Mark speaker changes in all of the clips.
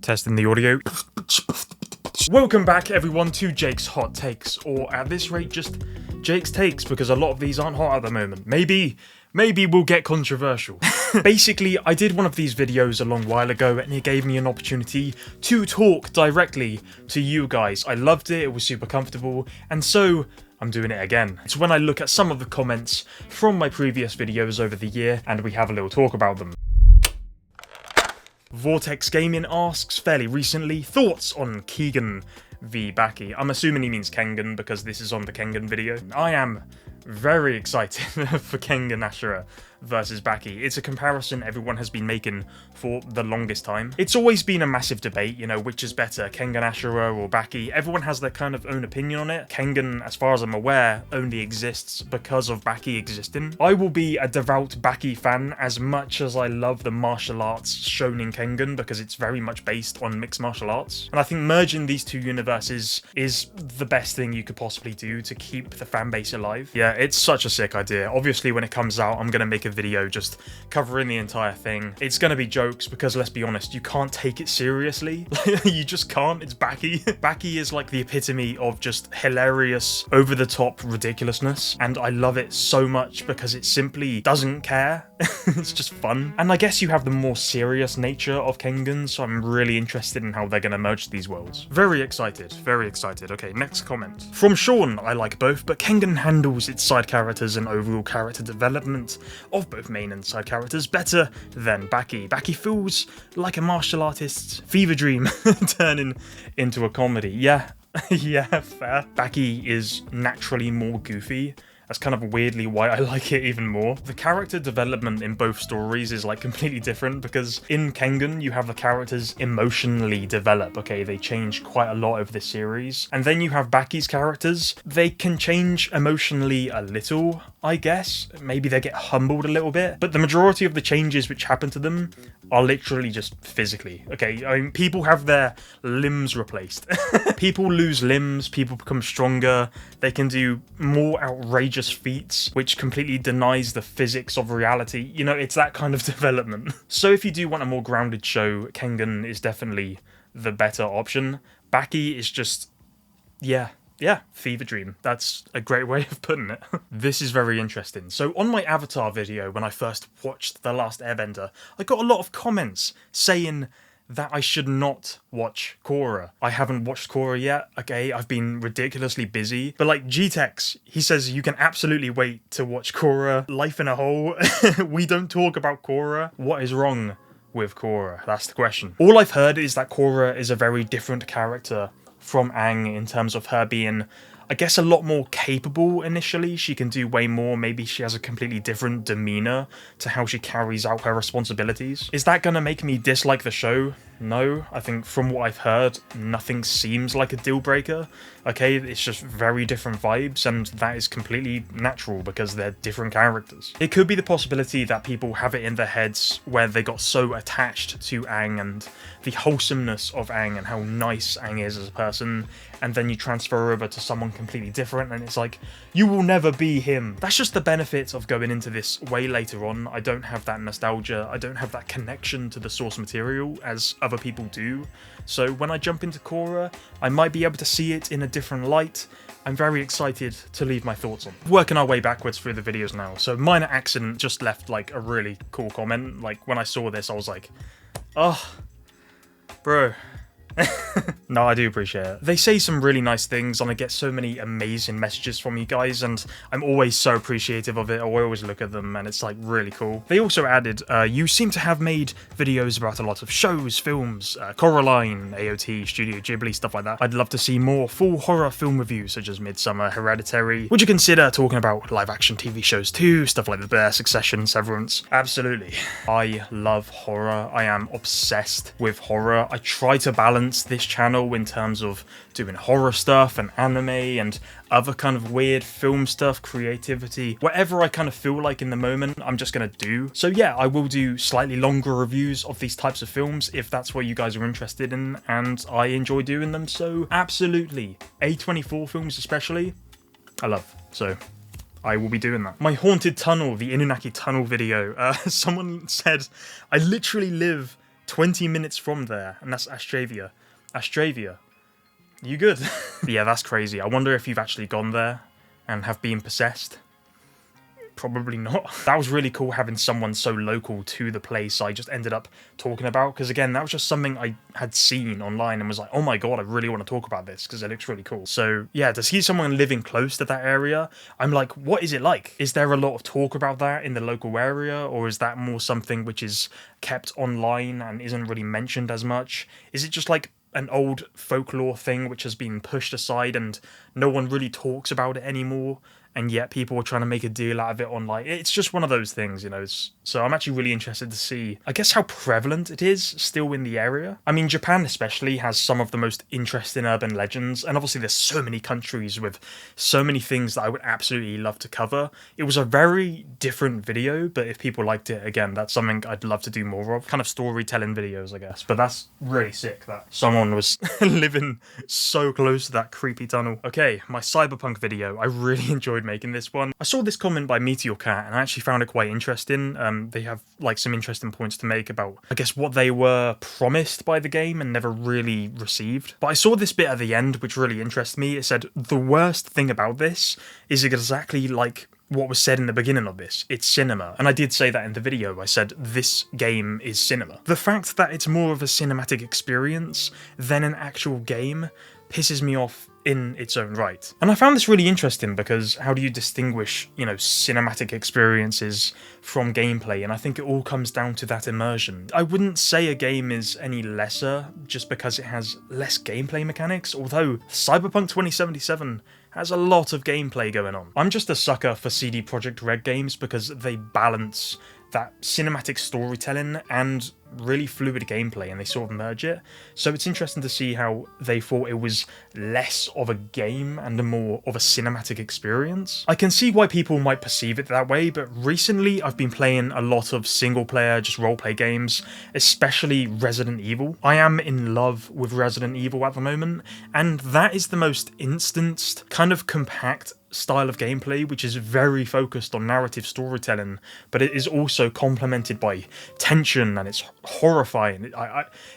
Speaker 1: Testing the audio. Welcome back everyone to Jake's Hot Takes, or at this rate just Jake's Takes, because a lot of these aren't hot at the moment. Maybe we'll get controversial. Basically, I did one of these videos a long while ago and it gave me an opportunity to talk directly to you guys. I loved it, it was super comfortable, and so I'm doing it again. It's when I look at some of the comments from my previous videos over the year and we have a little talk about them. Vortex Gaming asks, fairly recently, thoughts on Kengan v Baki. I'm assuming he means Kengan because this is on the Kengan video. I am very excited for Kengan Ashura versus Baki. It's a comparison everyone has been making for the longest time. It's always been a massive debate, you know, which is better, Kengan Ashura or Baki. Everyone has their kind of own opinion on it. Kengan, as far as I'm aware, only exists because of Baki existing. I will be a devout Baki fan as much as I love the martial arts shown in Kengan because it's very much based on mixed martial arts. And I think merging these two universes is the best thing you could possibly do to keep the fan base alive. Yeah, it's such a sick idea. Obviously, when it comes out, I'm gonna make a video just covering the entire thing. It's gonna be jokes because, let's be honest, you can't take it seriously. You just can't. It's Baki. Baki is like the epitome of just hilarious, over-the-top ridiculousness, and I love it so much because it simply doesn't care. It's just fun. And I guess you have the more serious nature of Kengan, so I'm really interested in how they're gonna merge these worlds. Very excited, very excited. Okay, next comment. From Sean, I like both, but Kengan handles its side characters and overall character development of both main and side characters better than Baki. Baki feels like a martial artist's fever dream turning into a comedy. Yeah, yeah, fair. Baki is naturally more goofy. That's kind of weirdly why I like it even more. The character development in both stories is like completely different because in Kengan you have the characters emotionally develop, okay? They change quite a lot over the series. And then you have Baki's characters. They can change emotionally a little, I guess. Maybe they get humbled a little bit. But the majority of the changes which happen to them are literally just physically, okay? I mean, people have their limbs replaced. People lose limbs, people become stronger, they can do more outrageous feats, which completely denies the physics of reality. You know, it's that kind of development. So if you do want a more grounded show, Kengan is definitely the better option. Baki is just, yeah, fever dream. That's a great way of putting it. This is very interesting. So on my Avatar video, when I first watched The Last Airbender, I got a lot of comments saying that I should not watch Korra. I haven't watched Korra yet, okay? I've been ridiculously busy. But like G-Tex, he says you can absolutely wait to watch Korra. Life in a Hole. We don't talk about Korra. What is wrong with Korra? That's the question. All I've heard is that Korra is a very different character from Aang in terms of her being, I guess, a lot more capable initially. She can do way more. Maybe she has a completely different demeanor to how she carries out her responsibilities. Is that gonna make me dislike the show? No, I think from what I've heard, nothing seems like a deal breaker. Okay, it's just very different vibes, and that is completely natural because they're different characters. It could be the possibility that people have it in their heads where they got so attached to Aang and the wholesomeness of Aang and how nice Aang is as a person, and then you transfer over to someone completely different and it's like, you will never be him. That's just the benefit of going into this way later on. I don't have that nostalgia, I don't have that connection to the source material as other people do. So when I jump into Korra, I might be able to see it in a different light. I'm very excited to leave my thoughts on. Working our way backwards through the videos now. So Minor Accident just left like a really cool comment. Like when I saw this, I was like, oh, bro. No, I do appreciate it. They say some really nice things and I get so many amazing messages from you guys and I'm always so appreciative of it. I always look at them and it's like really cool. They also added, you seem to have made videos about a lot of shows, films, Coraline, AOT, Studio Ghibli, stuff like that. I'd love to see more full horror film reviews such as Midsummer, Hereditary. Would you consider talking about live action TV shows too? Stuff like The Bear, Succession, Severance. Absolutely. I love horror. I am obsessed with horror. I try to balance this channel in terms of doing horror stuff and anime and other kind of weird film stuff, creativity, whatever I kind of feel like in the moment, I'm just gonna do. So yeah, I will do slightly longer reviews of these types of films if that's what you guys are interested in, and I enjoy doing them, so absolutely. A24 films especially, I love, so I will be doing that. My Haunted Tunnel, the Inunaki Tunnel video, someone said, I literally live 20 minutes from there, and that's Astravia. Astravia, you good? Yeah, that's crazy. I wonder if you've actually gone there and have been possessed. Probably not. That was really cool having someone so local to the place I just ended up talking about, because again, that was just something I had seen online and was like, oh my god, I really want to talk about this because it looks really cool. So yeah, to see someone living close to that area, I'm like, what is it like? Is there a lot of talk about that in the local area, or is that more something which is kept online and isn't really mentioned as much? Is it just like an old folklore thing which has been pushed aside and no one really talks about it anymore, and yet people are trying to make a deal out of it online? It's just one of those things, you know. So I'm actually really interested to see, I guess, how prevalent it is still in the area. I mean, Japan especially has some of the most interesting urban legends, and obviously there's so many countries with so many things that I would absolutely love to cover. It was a very different video, but if people liked it, again, that's something I'd love to do more of. Kind of storytelling videos, I guess. But that's really sick that someone was living so close to that creepy tunnel. Okay, my cyberpunk video. I really enjoyed making this one. I saw this comment by Meteor Cat and I actually found it quite interesting. They have like some interesting points to make about, I guess, what they were promised by the game and never really received. But I saw this bit at the end which really interested me. It said, the worst thing about this is exactly like what was said in the beginning of this. It's cinema. And I did say that in the video. I said, this game is cinema. The fact that it's more of a cinematic experience than an actual game pisses me off in its own right. And I found this really interesting because how do you distinguish, you know, cinematic experiences from gameplay? And I think it all comes down to that immersion. I wouldn't say a game is any lesser just because it has less gameplay mechanics, although Cyberpunk 2077 has a lot of gameplay going on. I'm just a sucker for CD Projekt Red games because they balance that cinematic storytelling and really fluid gameplay, and they sort of merge it. So it's interesting to see how they thought it was less of a game and more of a cinematic experience. I can see why people might perceive it that way, but recently I've been playing a lot of single-player, just roleplay games, especially Resident Evil. I am in love with Resident Evil at the moment, and that is the most instanced, kind of compact style of gameplay, which is very focused on narrative storytelling, but it is also complemented by tension, and it's horrifying.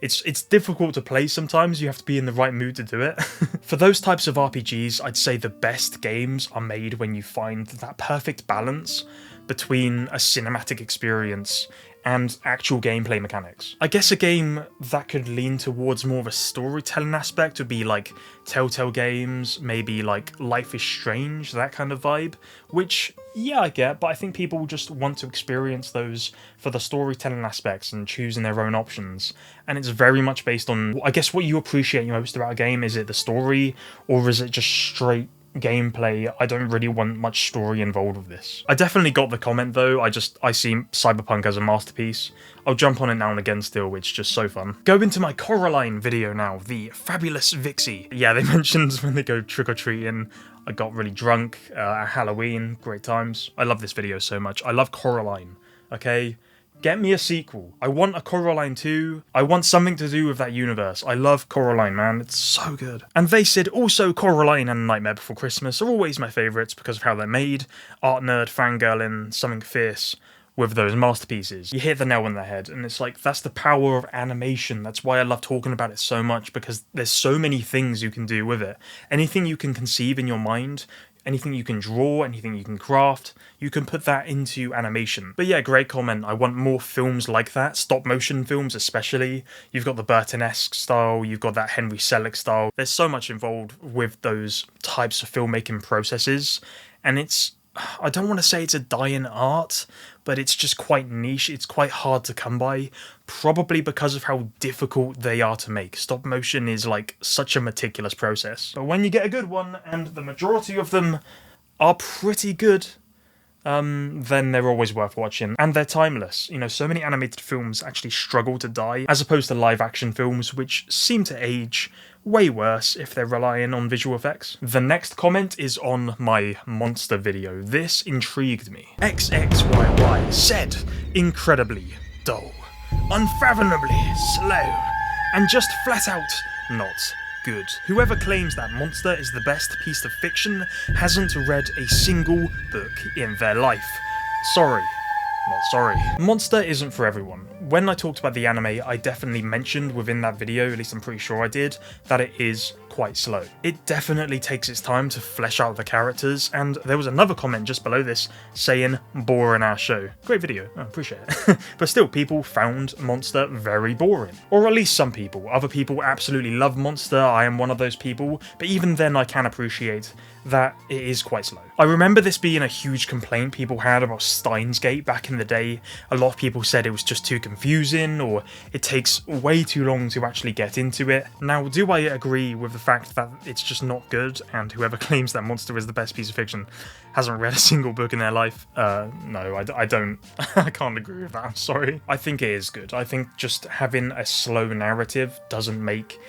Speaker 1: It's difficult to play sometimes. You have to be in the right mood to do it. For those types of RPGs, I'd say the best games are made when you find that perfect balance between a cinematic experience and actual gameplay mechanics. I guess a game that could lean towards more of a storytelling aspect would be like Telltale games, maybe like Life is Strange, that kind of vibe, which, yeah, I get, but I think people just want to experience those for the storytelling aspects and choosing their own options. And it's very much based on, I guess, what you appreciate most about a game. Is it the story, or is it just straight gameplay? I don't really want much story involved with this. I definitely got the comment though. I see Cyberpunk as a masterpiece. I'll jump on it now and again still, it's just so fun. Go into my Coraline video now, the fabulous Vixie. Yeah, they mentioned when they go trick-or-treating, I got really drunk at Halloween, great times. I love this video so much. I love Coraline, okay? Get me a sequel. I want a Coraline 2. I want something to do with that universe. I love Coraline, man. It's so good. And they said also Coraline and Nightmare Before Christmas are always my favourites because of how they're made. Art nerd, fangirling, something fierce with those masterpieces. You hit the nail on the head, and it's like, that's the power of animation. That's why I love talking about it so much, because there's so many things you can do with it. Anything you can conceive in your mind, anything you can draw, anything you can craft, you can put that into animation. But yeah, great comment. I want more films like that, stop motion films especially. You've got the Burton-esque style, you've got that Henry Selick style. There's so much involved with those types of filmmaking processes, and it's, I don't want to say it's a dying art, but it's just quite niche. It's quite hard to come by, probably because of how difficult they are to make. Stop motion is like such a meticulous process. But when you get a good one, and the majority of them are pretty good, then they're always worth watching. And they're timeless. You know, so many animated films actually struggle to die, as opposed to live action films, which seem to age way worse if they're relying on visual effects. The next comment is on my monster video. This intrigued me. XXYY said, incredibly dull, unfathomably slow, and just flat out not good. Whoever claims that Monster is the best piece of fiction hasn't read a single book in their life. Sorry. Not sorry. Monster isn't for everyone. when I talked about the anime, I definitely mentioned within that video, at least I'm pretty sure I did, that it is quite slow. It definitely takes its time to flesh out the characters, and there was another comment just below this saying, boring ass show. Great video, I appreciate it. But still, people found Monster very boring. Or at least some people. Other people absolutely love Monster, I am one of those people, but even then I can appreciate that it is quite slow. I remember this being a huge complaint people had about Steins Gate back in the day. A lot of people said it was just too confusing, or it takes way too long to actually get into it. Now, do I agree with the fact that it's just not good, and whoever claims that Monster is the best piece of fiction hasn't read a single book in their life? No, I don't. I can't agree with that, I'm sorry. I think it is good. I think just having a slow narrative doesn't make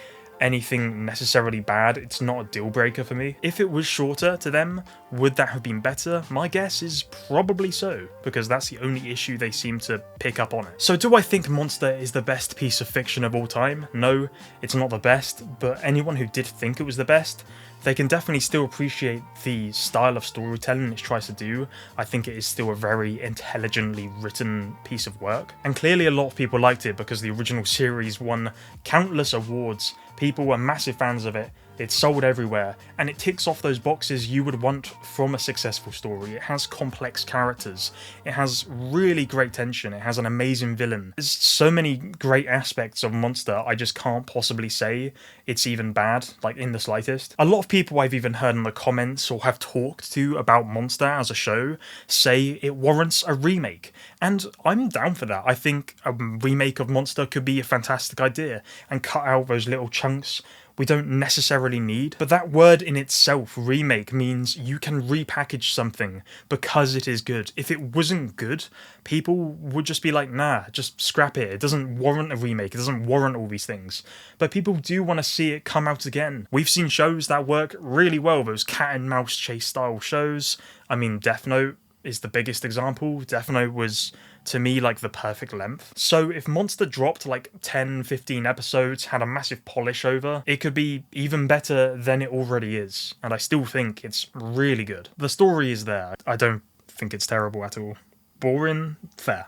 Speaker 1: anything necessarily bad. It's not a deal breaker for me. If it was shorter to them, would that have been better? My guess is probably so, because that's the only issue they seem to pick up on it. So do I think Monster is the best piece of fiction of all time? No, it's not the best, but anyone who did think it was the best, they can definitely still appreciate the style of storytelling it tries to do. I think it is still a very intelligently written piece of work. And clearly a lot of people liked it because the original series won countless awards. People were massive fans of it. It's sold everywhere, and it ticks off those boxes you would want from a successful story. It has complex characters, it has really great tension, it has an amazing villain. There's so many great aspects of Monster, I just can't possibly say it's even bad, like in the slightest. A lot of people I've even heard in the comments or have talked to about Monster as a show say it warrants a remake, and I'm down for that. I think a remake of Monster could be a fantastic idea, and cut out those little chunks we don't necessarily need. But that word in itself, remake, means you can repackage something because it is good. If it wasn't good, people would just be like, nah, just scrap it. It doesn't warrant a remake. It doesn't warrant all these things. But people do want to see it come out again. We've seen shows that work really well, those cat and mouse chase style shows. I mean, Death Note is the biggest example. Death Note was, to me, like the perfect length. So if Monster dropped like 10, 15 episodes, had a massive polish over, it could be even better than it already is. And I still think it's really good. The story is there. I don't think it's terrible at all. Boring? Fair.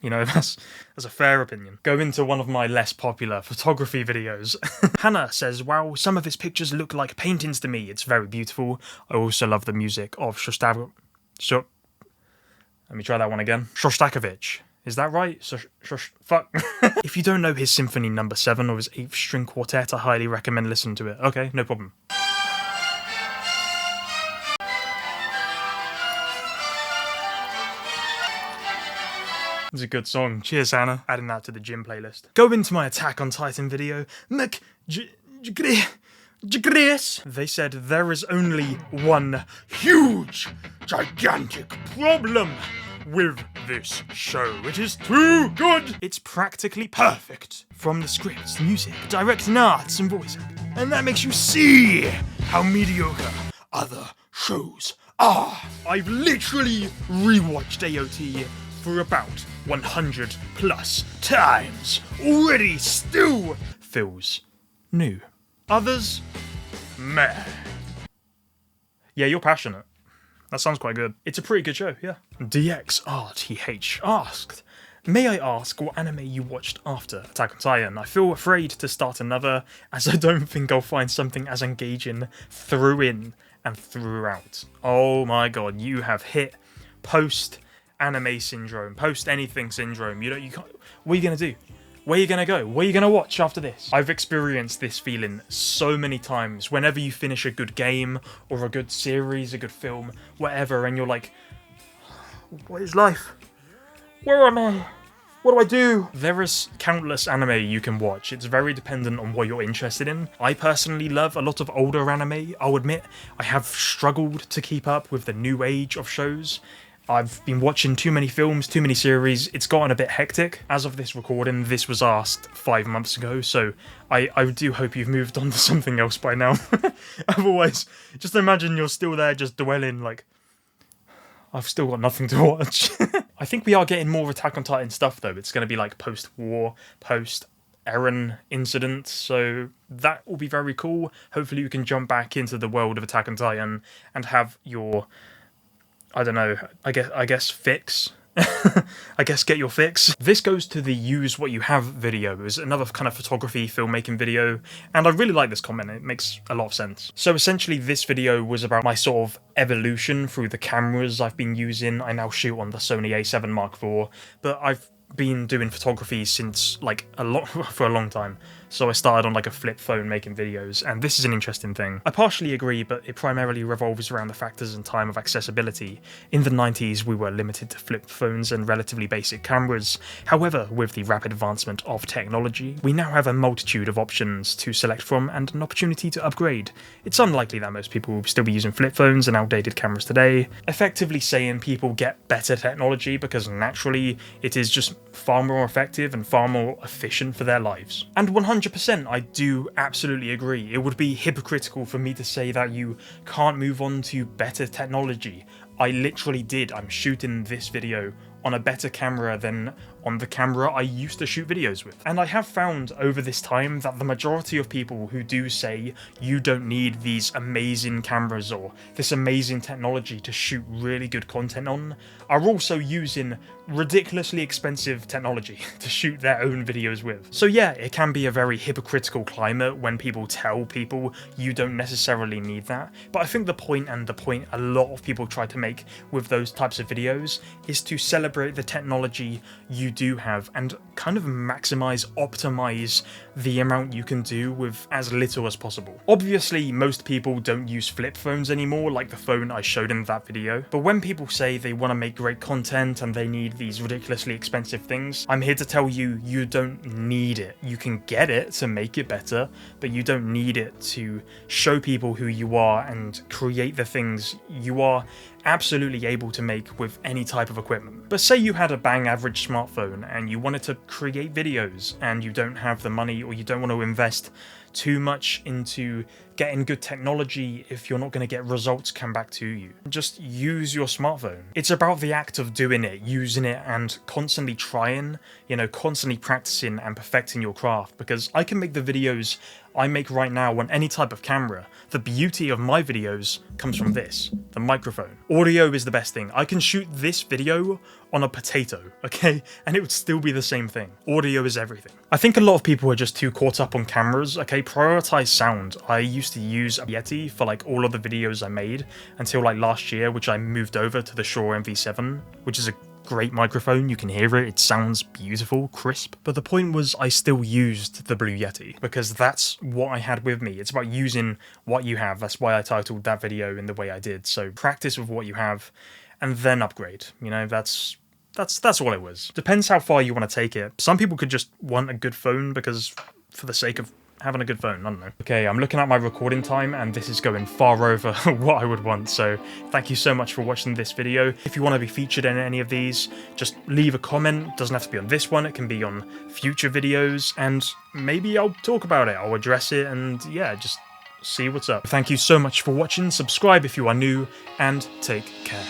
Speaker 1: You know, that's a fair opinion. Go into one of my less popular photography videos. Hannah says, wow, some of his pictures look like paintings to me. It's very beautiful. I also love the music of Let me try that one again. Shostakovich. Is that right? Fuck. If you don't know his Symphony No. 7 or his 8th String Quartet, I highly recommend listening to it. Okay, no problem. It's a good song. Cheers, Hannah. Adding that to the gym playlist. Go into my Attack on Titan video. They said there is only one huge, gigantic problem with this show. It is too good. It's practically perfect. From the scripts, music, directing arts, and voice acting. And that makes you see how mediocre other shows are. I've literally rewatched AOT for about 100 plus times. Already still feels new. Others, meh. Yeah, you're passionate. That sounds quite good. It's a pretty good show, yeah. DXRTH asked, may I ask what anime you watched after Attack on Titan? I feel afraid to start another, as I don't think I'll find something as engaging through in and throughout. Oh my god, you have hit post-anime syndrome, post-anything syndrome. You can't, what are you gonna do? Where are you gonna go? What are you gonna watch after this? I've experienced this feeling so many times whenever you finish a good game or a good series, a good film, whatever, and you're like, what is life? Where am I? What do I do? There is countless anime you can watch. It's very dependent on what you're interested in. I personally love a lot of older anime. I'll admit, I have struggled to keep up with the new age of shows. I've been watching too many films, too many series. It's gotten a bit hectic. As of this recording, this was asked 5 months ago, so I do hope you've moved on to something else by now. Otherwise, just imagine you're still there just dwelling like, I've still got nothing to watch. I think we are getting more Attack on Titan stuff though. It's going to be like post-war, post-Eren incident, so that will be very cool. Hopefully you can jump back into the world of Attack on Titan and have your, I don't know, I guess fix I guess get your fix. This goes to the use what you have video. It was another kind of photography, filmmaking video, and I really like this comment, it makes a lot of sense. So essentially this video was about my sort of evolution through the cameras I've been using. I now shoot on the Sony A7 Mark IV, but I've been doing photography since for a long time. So I started on like a flip phone making videos, and this is an interesting thing. I partially agree, but it primarily revolves around the factors and time of accessibility. In the 90s, we were limited to flip phones and relatively basic cameras. However, with the rapid advancement of technology, we now have a multitude of options to select from and an opportunity to upgrade. It's unlikely that most people will still be using flip phones and outdated cameras today, effectively saying people get better technology because naturally it is just far more effective and far more efficient for their lives. And 100% I do absolutely agree. It would be hypocritical for me to say that you can't move on to better technology. I literally did. I'm shooting this video on a better camera than on the camera I used to shoot videos with. And I have found over this time that the majority of people who do say you don't need these amazing cameras or this amazing technology to shoot really good content on are also using ridiculously expensive technology to shoot their own videos with. So yeah, it can be a very hypocritical climate when people tell people you don't necessarily need that. But I think the point a lot of people try to make with those types of videos is to celebrate the technology you do have and kind of optimize the amount you can do with as little as possible. Obviously, most people don't use flip phones anymore, like the phone I showed in that video, but when people say they want to make great content and they need these ridiculously expensive things, I'm here to tell you, you don't need it. You can get it to make it better, but you don't need it to show people who you are and create the things you are absolutely able to make with any type of equipment. But say you had a bang average smartphone and you wanted to create videos and you don't have the money or you don't want to invest too much into getting good technology if you're not going to get results come back to you. Just use your smartphone. It's about the act of doing it, using it, and constantly trying, constantly practicing and perfecting your craft, because I can make the videos I make right now on any type of camera. The beauty of my videos comes from this, the microphone. Audio is the best thing. I can shoot this video on a potato, okay? And it would still be the same thing. Audio is everything. I think a lot of people are just too caught up on cameras, okay? Prioritize sound. I used to use a Yeti for like all of the videos I made until like last year, which I moved over to the Shure MV7, which is a great microphone. You can hear it, it sounds beautiful, crisp. But the point was I still used the Blue Yeti because that's what I had with me. It's about using what you have. That's why I titled that video in the way I did. So practice with what you have and then upgrade. That's all it was. Depends how far you want to take it. Some people could just want a good phone because for the sake of having a good phone, I don't know. Okay, I'm looking at my recording time and this is going far over what I would want, so thank you so much for watching this video. If you want to be featured in any of these, just leave a comment. It doesn't have to be on this one, it can be on future videos, and maybe I'll talk about it, I'll address it, and yeah, just see what's up. Thank you so much for watching, subscribe if you are new, and take care.